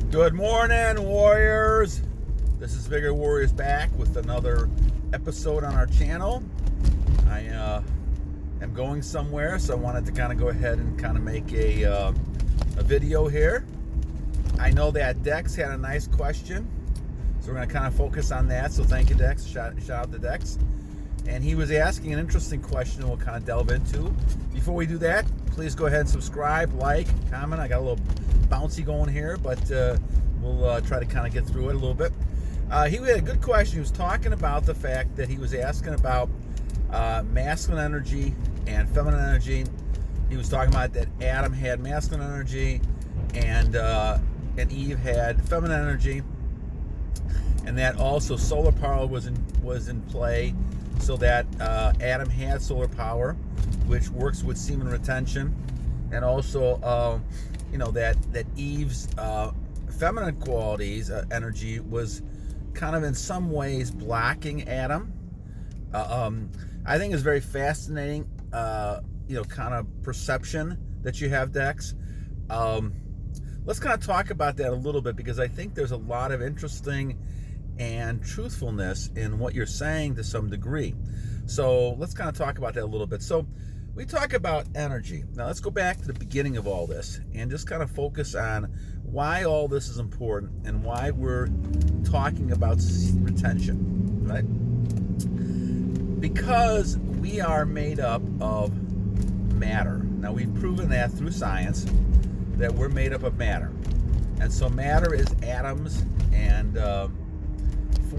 Good morning, Warriors. This is Vigor Warriors back with another episode on our channel. I am going somewhere, so I wanted to kind of go ahead and kind of make a video here. I know that Dex had a nice question, so we're going to kind of focus on that. So thank you, Dex. Shout out to Dex. And he was asking an interesting question we'll kind of delve into. Before we do that, please go ahead and subscribe, like, comment. I got a little bouncy going here, but we'll try to kind of get through it a little bit. He had a good question. He was talking about the fact that he was asking about masculine energy and feminine energy. He was talking about that Adam had masculine energy and Eve had feminine energy, and that also solar power was in play, so that Adam had solar power, which works with semen retention, and also that Eve's feminine qualities, energy, was kind of in some ways blocking Adam. I think it's very fascinating, kind of perception that you have, Dex. Let's kind of talk about that a little bit, because I think there's a lot of interesting and truthfulness in what you're saying to some degree. So let's kind of talk about that a little bit. So we talk about energy. Now let's go back to the beginning of all this and just kind of focus on why all this is important and why we're talking about retention, right? Because we are made up of matter. Now we've proven that through science, that we're made up of matter. And so matter is atoms and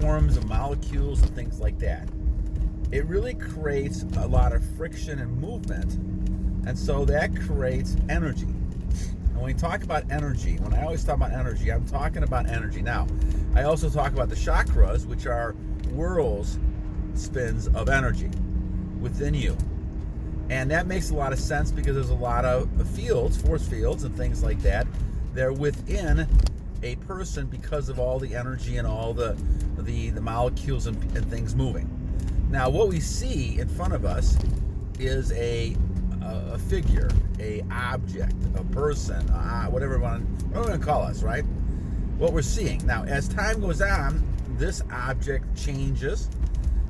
forms of molecules and things like that. It really creates a lot of friction and movement, and so that creates energy. And when we talk about energy, when I always talk about energy, I'm talking about energy. Now, I also talk about the chakras, which are whirls, spins of energy within you. And that makes a lot of sense, because there's a lot of fields, force fields and things like that. They're within a person because of all the energy and all the molecules and things moving. Now, what we see in front of us is a figure, a object, a person, whatever we want to call us, right? What we're seeing. Now, as time goes on, this object changes,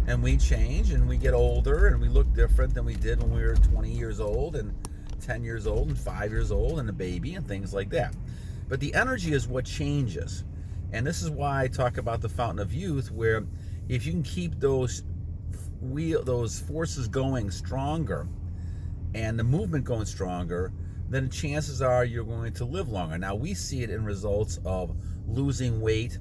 and we change, and we get older, and we look different than we did when we were 20 years old, and 10 years old, and 5 years old, and a baby, and things like that. But the energy is what changes. And this is why I talk about the fountain of youth, where if you can keep those forces going stronger and the movement going stronger, then the chances are you're going to live longer. Now, we see it in results of losing weight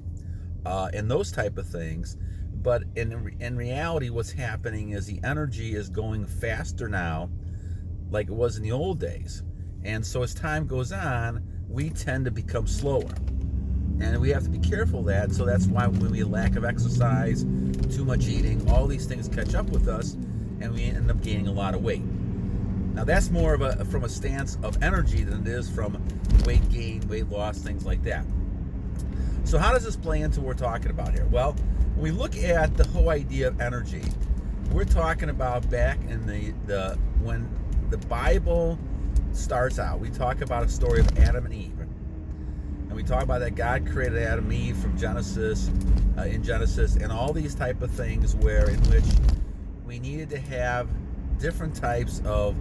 and those type of things. But in reality, what's happening is the energy is going faster now, like it was in the old days. And so as time goes on, we tend to become slower. And we have to be careful of that. So that's why when we lack of exercise, too much eating, all these things catch up with us, and we end up gaining a lot of weight. Now that's more of from a stance of energy than it is from weight gain, weight loss, things like that. So how does this play into what we're talking about here? Well, when we look at the whole idea of energy, we're talking about back in when the Bible starts out, we talk about a story of Adam and Eve. And we talk about that God created Adam and Eve from Genesis, and all these type of things in which we needed to have different types of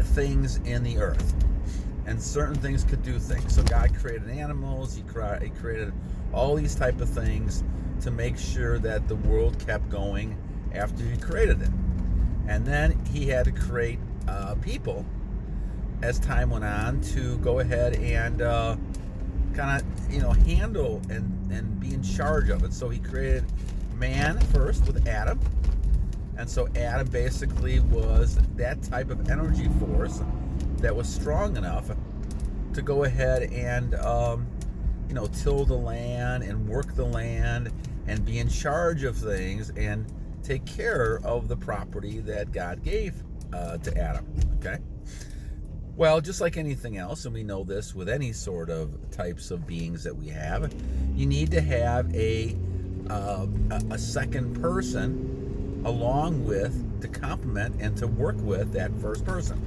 things in the earth. And certain things could do things. So God created animals, He created all these type of things to make sure that the world kept going after He created it. And then He had to create people as time went on to go ahead and kind of handle and be in charge of it. So He created man first with Adam, and so Adam basically was that type of energy force that was strong enough to go ahead and till the land and work the land and be in charge of things and take care of the property that God gave to Adam. Okay. Well, just like anything else, and we know this with any sort of types of beings that we have, you need to have a second person along with to complement and to work with that first person.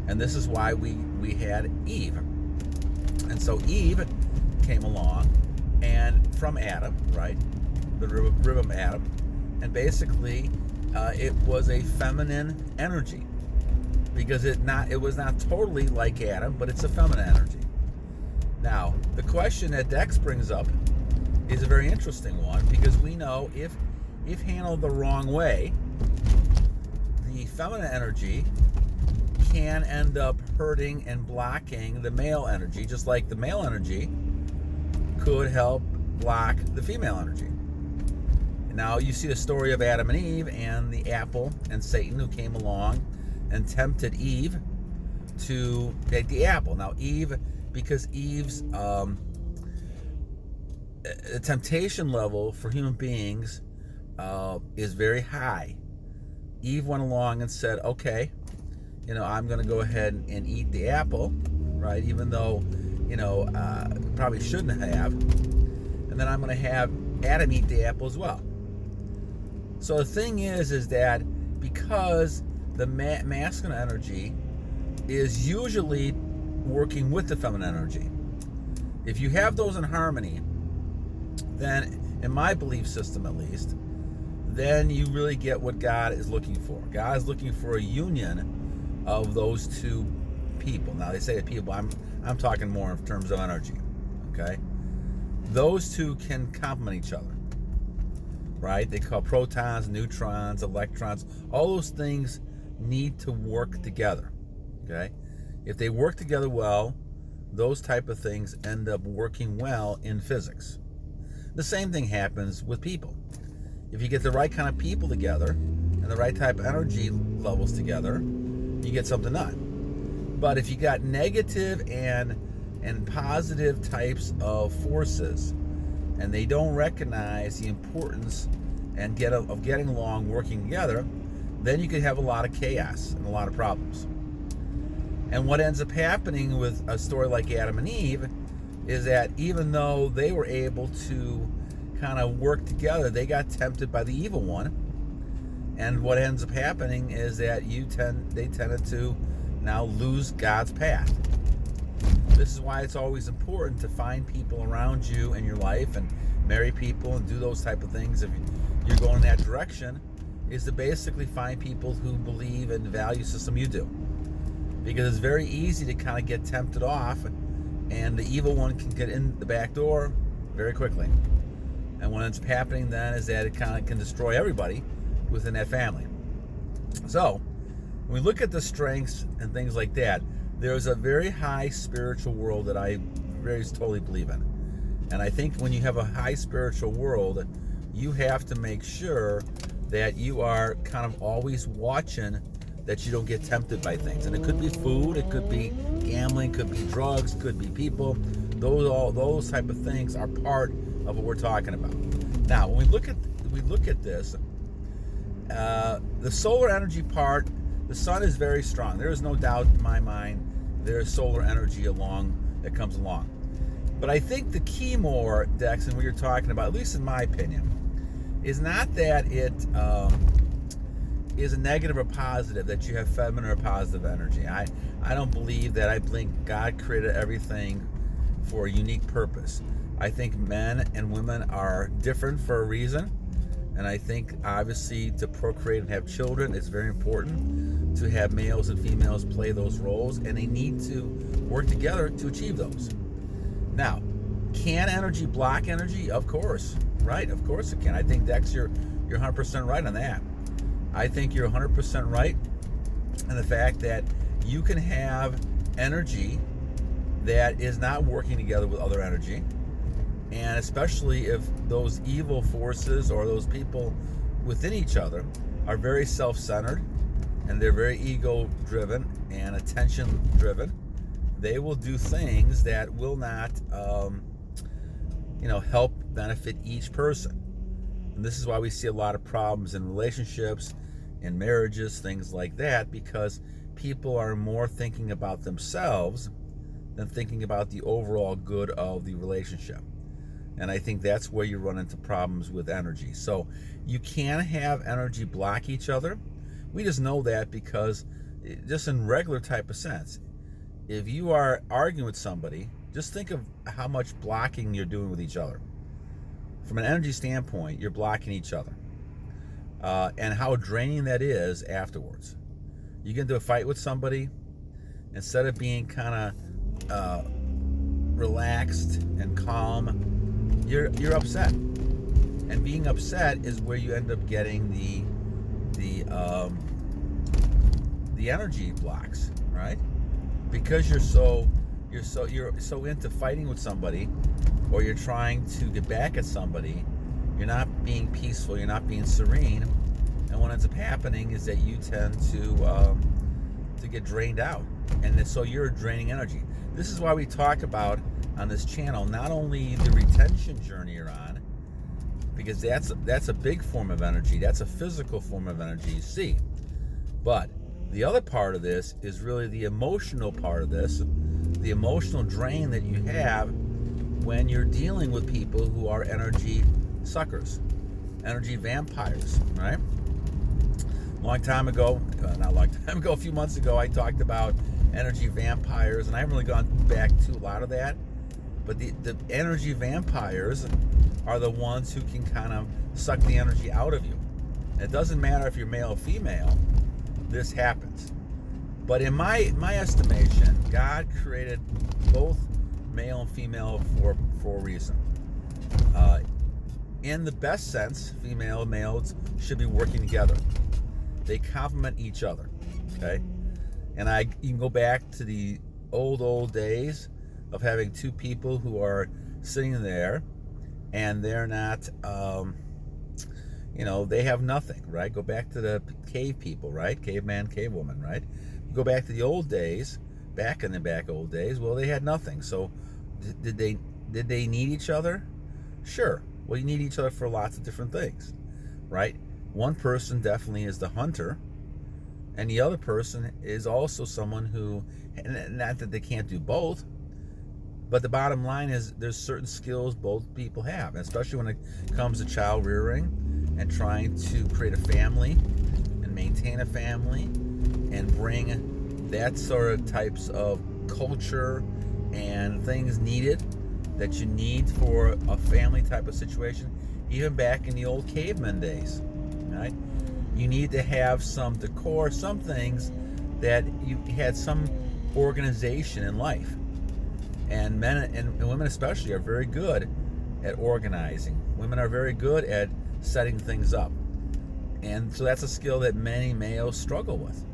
And this is why we had Eve. And so Eve came along, and from Adam, right, the rib of Adam, and basically it was a feminine energy, because it was not totally like Adam, but it's a feminine energy. Now, the question that Dex brings up is a very interesting one, because we know if handled the wrong way, the feminine energy can end up hurting and blocking the male energy, just like the male energy could help block the female energy. Now, you see the story of Adam and Eve and the apple and Satan, who came along and tempted Eve to take the apple. Now, Eve, because Eve's temptation level for human beings is very high, Eve went along and said, okay, I'm going to go ahead and eat the apple, right? Even though, probably shouldn't have. And then I'm going to have Adam eat the apple as well. So the thing is that because the masculine energy is usually working with the feminine energy, if you have those in harmony, then, in my belief system at least, then you really get what God is looking for. God is looking for a union of those two people. Now, they say people, I'm talking more in terms of energy, okay? Those two can complement each other, right? They call protons, neutrons, electrons. All those things need to work together, okay? If they work together well, those type of things end up working well in physics. The same thing happens with people. If you get the right kind of people together and the right type of energy levels together, you get something done. But if you got negative and positive types of forces, and they don't recognize the importance and of getting along, working together, then you could have a lot of chaos and a lot of problems. And what ends up happening with a story like Adam and Eve is that even though they were able to kind of work together, they got tempted by the evil one. And what ends up happening is that they tended to now lose God's path. This is why it's always important to find people around you in your life and marry people and do those type of things. If you're going in that direction, is to basically find people who believe in the value system you do. Because it's very easy to kind of get tempted off, and the evil one can get in the back door very quickly. And what ends up happening then is that it kind of can destroy everybody within that family. So, when we look at the strengths and things like that, there's a very high spiritual world that I very totally believe in. And I think when you have a high spiritual world, you have to make sure that you are kind of always watching that you don't get tempted by things. And it could be food, it could be gambling, it could be drugs, it could be people. Those type of things are part of what we're talking about. Now, when we look at this, the solar energy part, the sun is very strong. There is no doubt in my mind there is solar energy that comes along. But I think the key more, Dex, and what you're talking about, at least in my opinion, is not that it is a negative or positive, that you have feminine or positive energy. I don't believe that. I think God created everything for a unique purpose. I think men and women are different for a reason. And I think, obviously, to procreate and have children, it's very important to have males and females play those roles, and they need to work together to achieve those. Now, can energy block energy? Of course, right? Of course it can. I think, Dex, you're 100% right on that. I think you're 100% right in the fact that you can have energy that is not working together with other energy. And especially if those evil forces or those people within each other are very self-centered and they're very ego-driven and attention-driven, they will do things that will not, help benefit each person. And this is why we see a lot of problems in relationships, in marriages, things like that, because people are more thinking about themselves than thinking about the overall good of the relationship. And I think that's where you run into problems with energy. So you can have energy block each other. We just know that because just in regular type of sense, if you are arguing with somebody Just think of how much blocking you're doing with each other. From an energy standpoint, you're blocking each other. And how draining that is afterwards. You get into a fight with somebody, instead of being kind of relaxed and calm, you're upset. And being upset is where you end up getting the energy blocks, right? Because you're so into fighting with somebody, or you're trying to get back at somebody, you're not being peaceful, you're not being serene, and what ends up happening is that you tend to get drained out, and so you're draining energy. This is why we talk about on this channel not only the retention journey you're on, because that's a big form of energy, that's a physical form of energy you see, but the other part of this is really the emotional part of this, the emotional drain that you have when you're dealing with people who are energy suckers, energy vampires, right? A few months ago, I talked about energy vampires, and I haven't really gone back to a lot of that, but the energy vampires are the ones who can kind of suck the energy out of you. It doesn't matter if you're male or female, this happens. But in my estimation, God created both male and female for a reason. In the best sense, female and males should be working together. They complement each other, okay? And you can go back to the old days of having two people who are sitting there and they're not, they have nothing, right? Go back to the cave people, right? Caveman, cavewoman, right? You go back to the old days, old days, well, they had nothing. So did they need each other? Sure. Well, you need each other for lots of different things, right? One person definitely is the hunter, and the other person is also someone who, not that they can't do both, but the bottom line is there's certain skills both people have, especially when it comes to child rearing and trying to create a family and maintain a family and bring that sort of types of culture and things needed that you need for a family type of situation, even back in the old caveman days, right? You need to have some decor, some things that you had some organization in life. And men and women especially are very good at organizing. Women are very good at setting things up. And so that's a skill that many males struggle with.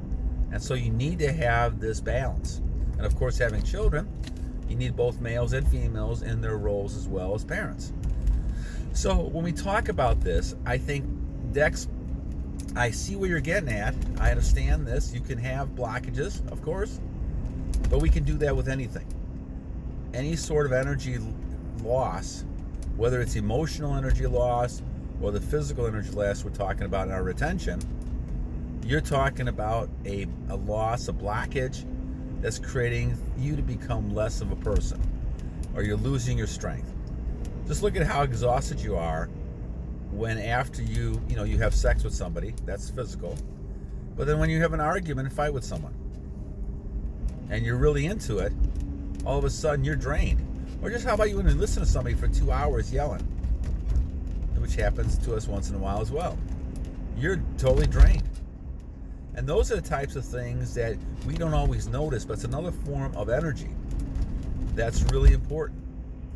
And so you need to have this balance. And of course, having children, you need both males and females in their roles as well as parents. So when we talk about this, I think, Dex, I see where you're getting at. I understand this. You can have blockages, of course, but we can do that with anything. Any sort of energy loss, whether it's emotional energy loss or the physical energy loss we're talking about in our retention, you're talking about a loss, a blockage that's creating you to become less of a person, or you're losing your strength. Just look at how exhausted you are when after you have sex with somebody, that's physical, but then when you have an argument and fight with someone and you're really into it, all of a sudden you're drained. Or just how about you when you listen to somebody for 2 hours yelling, which happens to us once in a while as well. You're totally drained. And those are the types of things that we don't always notice, but it's another form of energy that's really important,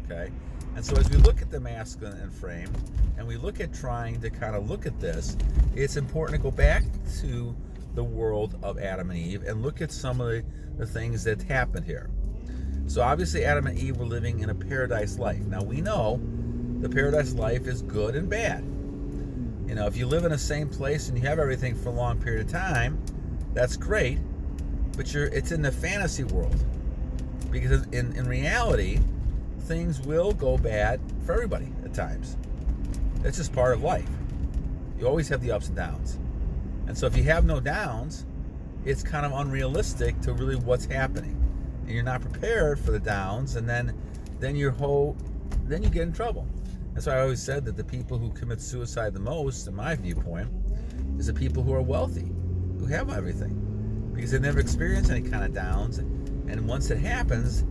okay? And so as we look at the masculine frame and we look at trying to kind of look at this, it's important to go back to the world of Adam and Eve and look at some of the things that happened here. So obviously Adam and Eve were living in a paradise life. Now we know the paradise life is good and bad. If you live in the same place and you have everything for a long period of time, that's great, but it's in the fantasy world. Because in reality, things will go bad for everybody at times. That's just part of life. You always have the ups and downs. And so if you have no downs, it's kind of unrealistic to really what's happening. And you're not prepared for the downs, and then you get in trouble. That's why I always said that the people who commit suicide the most, in my viewpoint, is the people who are wealthy, who have everything, because they never experience any kind of downs. And once it happens,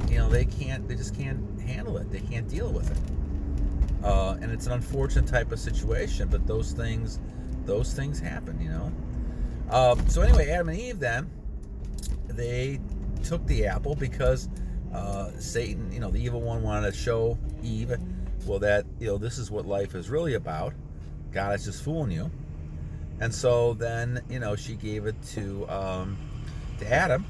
they just can't handle it. They can't deal with it. And it's an unfortunate type of situation, but those things happen. So anyway, Adam and Eve then, they took the apple because Satan, the evil one, wanted to show Eve, well, that this is what life is really about. God is just fooling you. And so then she gave it to Adam,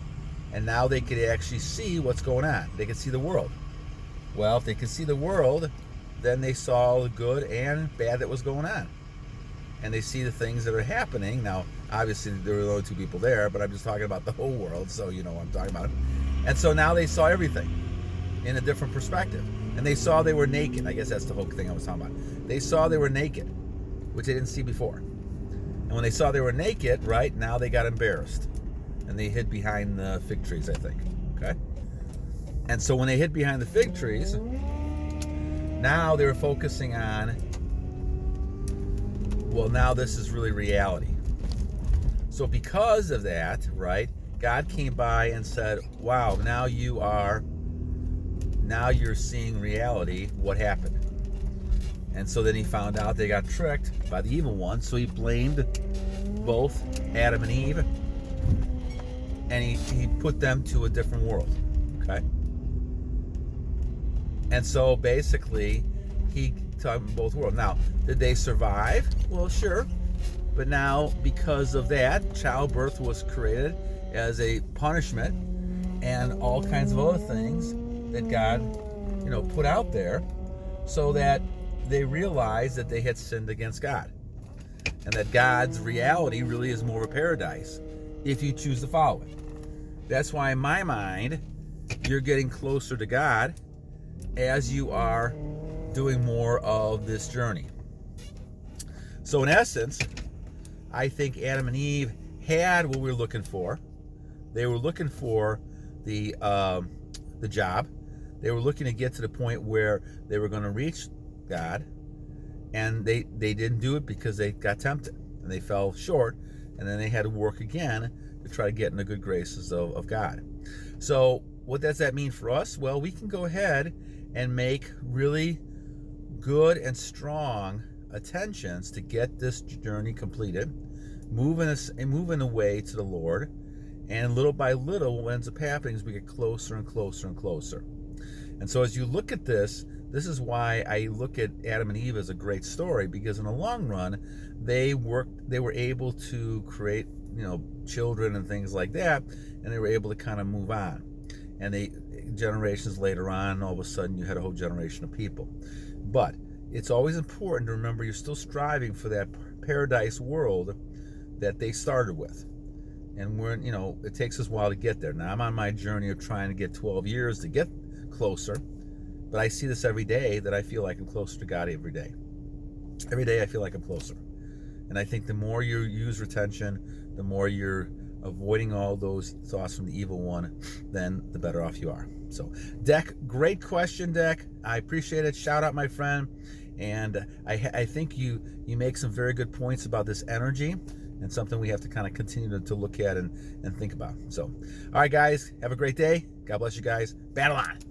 and now they could actually see what's going on. They could see the world. Well, if they could see the world, then they saw the good and bad that was going on. And they see the things that are happening. Now, obviously, there were only two people there, but I'm just talking about the whole world, so you know what I'm talking about. And so now they saw everything in a different perspective. And they saw they were naked. I guess that's the whole thing I was talking about. They saw they were naked, which they didn't see before. And when they saw they were naked, right, now they got embarrassed. And they hid behind the fig trees, I think. Okay? And so when they hid behind the fig trees, now they were focusing on, well, now this is really reality. So because of that, right, God came by and said, wow, now you're seeing reality, what happened. And so then he found out they got tricked by the evil one, so he blamed both Adam and Eve, and he put them to a different world, okay? And so basically, he took both worlds. Now, did they survive? Well, sure. But now, because of that, childbirth was created as a punishment and all kinds of other things that God, put out there so that they realized that they had sinned against God. And that God's reality really is more of a paradise if you choose to follow it. That's why, in my mind, you're getting closer to God as you are doing more of this journey. So in essence, I think Adam and Eve had what we were looking for. They were looking for the job. They were looking to get to the point where they were going to reach God, and they didn't do it because they got tempted and they fell short, and then they had to work again to try to get in the good graces of God. So what does that mean for us? Well, we can go ahead and make really good and strong attentions to get this journey completed, moving away to the Lord, and little by little, what ends up happening is we get closer and closer and closer. And so as you look at this is why I look at Adam and Eve as a great story, because in the long run, they were able to create, children and things like that, and they were able to kind of move on. And generations later on, all of a sudden, you had a whole generation of people. But it's always important to remember you're still striving for that paradise world that they started with. And it takes us a while to get there. Now, I'm on my journey of trying to get 12 years to get closer, but I see this every day that I feel like I'm closer to God every day. Every day I feel like I'm closer. And I think the more you use retention, the more you're avoiding all those thoughts from the evil one, then the better off you are. So, Deck, great question, Deck. I appreciate it. Shout out, my friend. And I think you make some very good points about this energy, and something we have to kind of continue to look at and think about. So, all right, guys, have a great day. God bless you guys. Battle on.